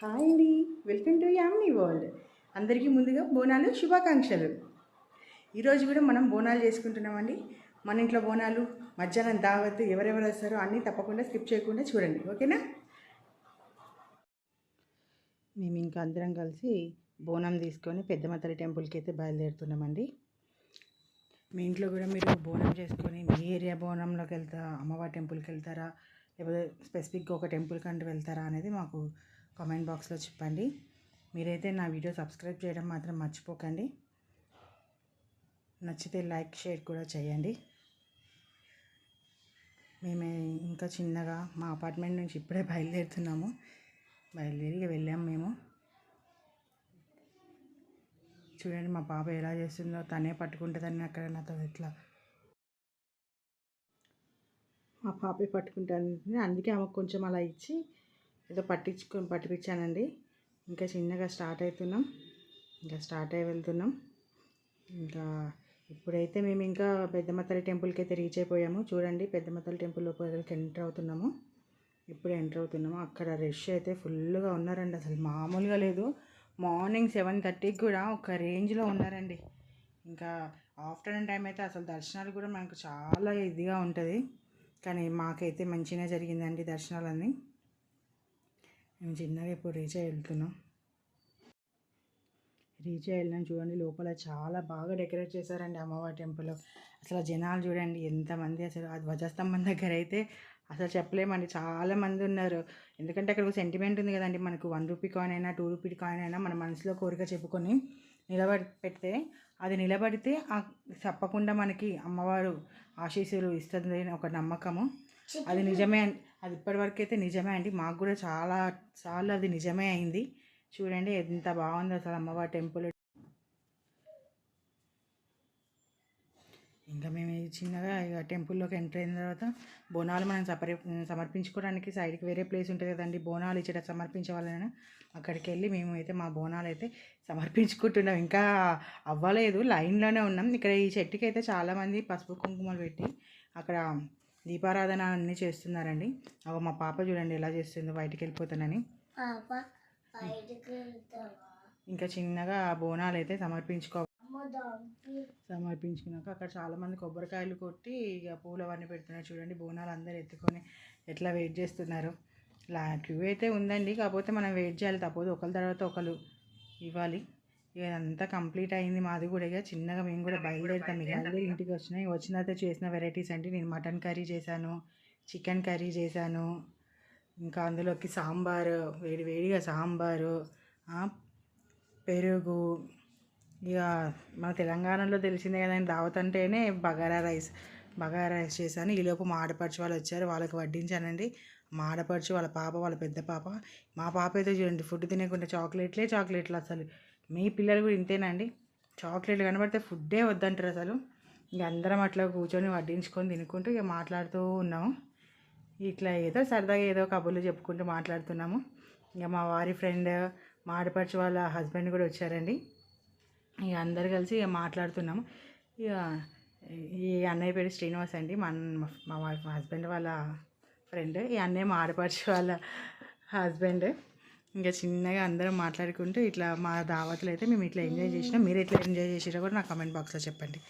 Hi అండి, welcome to యామ్నీ world. అందరికీ ముందుగా బోనాలు శుభాకాంక్షలు. ఈరోజు కూడా మనం బోనాలు చేసుకుంటున్నామండి. మన ఇంట్లో బోనాలు, మధ్యాహ్నం దావత్, ఎవరెవరు వస్తారో అన్నీ తప్పకుండా స్కిప్ చేయకుండా చూడండి, ఓకేనా? మేము ఇంకా అందరం కలిసి బోనం తీసుకొని పెద్దమ్మ తల్లి టెంపుల్కి అయితే బయలుదేరుతున్నామండి. మీ ఇంట్లో కూడా మీరు బోనం చేసుకొని మీ ఏరియా బోనంలోకి అమ్మవారి టెంపుల్కి వెళ్తారా, లేకపోతే స్పెసిఫిక్గా ఒక టెంపుల్ కంటూ వెళ్తారా అనేది మాకు కామెంట్ బాక్స్లో చెప్పండి. మీరైతే నా వీడియో సబ్స్క్రైబ్ చేయడం మాత్రం మర్చిపోకండి. నచ్చితే లైక్, షేర్ కూడా చేయండి. మేము ఇంకా చిన్నగా మా అపార్ట్మెంట్ నుంచి ఇప్పుడే బయలుదేరి వెళ్ళాము మేము. చూడండి మా పాప ఎలా చేస్తుందో, తనే పట్టుకుంటుందని అక్కడ నాతో ఇట్లా మా పాపే పట్టుకుంటాను, అందుకే ఆమెకు కొంచెం అలా ఇచ్చి ఏదో పట్టిపించానండి. ఇంకా చిన్నగా స్టార్ట్ అయ్యి వెళ్తున్నాం. ఇంకా ఇప్పుడైతే మేము ఇంకా పెద్దమ్మ తల్లి టెంపుల్కి అయితే రీచ్ అయిపోయాము. చూడండి, పెద్దమ్మ తల్లి టెంపుల్ లోపలికి ఎంటర్ అవుతున్నాము. అక్కడ రష్ అయితే ఫుల్గా ఉన్నారండి, అసలు మామూలుగా లేదు. మార్నింగ్ 7:30కి కూడా ఒక రేంజ్లో ఉన్నారండి. ఇంకా ఆఫ్టర్నూన్ టైం అయితే అసలు దర్శనాలు కూడా మనకు చాలా ఇదిగా ఉంటుంది, కానీ మాకైతే మంచిగా జరిగిందండి దర్శనాలన్నీ. మేము చిన్నగా ఇప్పుడు రీచ్ అయ్యి వెళ్ళినాం. చూడండి, లోపల చాలా బాగా డెకరేట్ చేశారండి అమ్మవారి టెంపుల్. అసలు జనాలు చూడండి ఎంతమంది, అసలు ఆ ధ్వజస్తంభం దగ్గర అయితే అసలు చెప్పలేమండి, చాలామంది ఉన్నారు. ఎందుకంటే అక్కడ ఒక సెంటిమెంట్ ఉంది కదండి, మనకు 1 రూపీ కాయిన్ అయినా 2 రూపీ కాయిన్ అయినా మన మనసులో కోరిక చెప్పుకొని పెడితే అది నిలబడితే తప్పకుండా మనకి అమ్మవారు ఆశీస్సులు ఇస్తుంది అని ఒక నమ్మకము. అది నిజమే, అది ఇప్పటివరకు అయితే నిజమే అండి. మాకు కూడా చాలా సార్లు అది నిజమే అయింది. చూడండి ఎంత బాగుందో అసలు అమ్మవారి టెంపుల్. ఇంకా మేము చిన్నగా ఇక టెంపుల్లోకి ఎంటర్ అయిన తర్వాత బోనాలు మనం సమర్పించుకోవడానికి సైడ్కి వేరే ప్లేస్ ఉంటుంది కదండి, బోనాలు ఇచ్చేట సమర్పించే వాళ్ళైనా అక్కడికి వెళ్ళి మేము అయితే మా బోనాలు అయితే సమర్పించుకుంటున్నాం. ఇంకా అవ్వలేదు, లైన్లోనే ఉన్నాం. ఇక్కడ ఈ చెట్టుకి అయితే చాలామంది పసుపు కుంకుమలు పెట్టి అక్కడ దీపారాధన అన్నీ చేస్తున్నారండి. మా పాప చూడండి ఎలా చేస్తుందో, బయటికి వెళ్ళిపోతానని. ఇంకా చిన్నగా బోనాలు అయితే సమర్పించుకున్నాక అక్కడ చాలామంది కొబ్బరికాయలు కొట్టి ఇక పూలు అవన్నీ పెడుతున్నారు. చూడండి, బోనాలు అందరు ఎత్తుకొని ఎట్లా వెయిట్ చేస్తున్నారు. క్యూ అయితే ఉందండి, కాకపోతే మనం వెయిట్ చేయాలి, తప్పదు. ఒకరి తర్వాత ఒకరు ఇవ్వాలి. ఇక అంతా కంప్లీట్ అయింది మాది కూడా. ఇక చిన్నగా మేము కూడా బయలుదేరుతాం. ఇక ఇంటికి వచ్చిన తర్వాత చేసిన వెరైటీస్ అంటే నేను మటన్ కర్రీ చేశాను, చికెన్ కర్రీ చేశాను, ఇంకా అందులోకి సాంబారు, వేడిగా సాంబారు, పెరుగు. ఇక మన తెలంగాణలో తెలిసిందే కదండి, దావత్ అంటేనే బగారా రైస్ చేశాను. ఈలోపు మా ఆడపడుచు వాళ్ళు వచ్చారు, వాళ్ళకి వడ్డించానండి. మా ఆడపడుచు వాళ్ళ పాప, వాళ్ళ పెద్ద పాప. మా పాప అయితే చూడండి ఫుడ్ తినకుండా చాక్లెట్లు. అసలు మీ పిల్లలు కూడా ఇంతేనండి, చాక్లెట్లు కనబడితే ఫుడ్డే వద్దంటారు అసలు. ఇక అందరం అట్లా కూర్చొని వడ్డించుకొని తినుకుంటూ ఇక మాట్లాడుతూ ఉన్నాము. ఇట్లా ఏదో సరదాగా ఏదో కబుర్లు చెప్పుకుంటూ మాట్లాడుతున్నాము. ఇక మా వారి ఫ్రెండ్, మా ఆడపడుచు వాళ్ళ హస్బెండ్ కూడా వచ్చారండి. ఇక అందరు కలిసి ఇక మాట్లాడుతున్నాము. ఇక ఈ అన్నయ్య పేరు శ్రీనివాస్ అండి, మా హస్బెండ్ వాళ్ళ ఫ్రెండ్. ఈ అన్నయ్య మా ఆడపడుచు వాళ్ళ హస్బెండ్. ఇంకా చిన్నగా అందరం మాట్లాడుకుంటూ ఇట్లా మా దావతులు అయితే మేము ఇట్లా ఎంజాయ్ చేసినాం. మీరు ఎట్లా ఎంజాయ్ చేసిరో కూడా నా కామెంట్ బాక్స్లో చెప్పండి.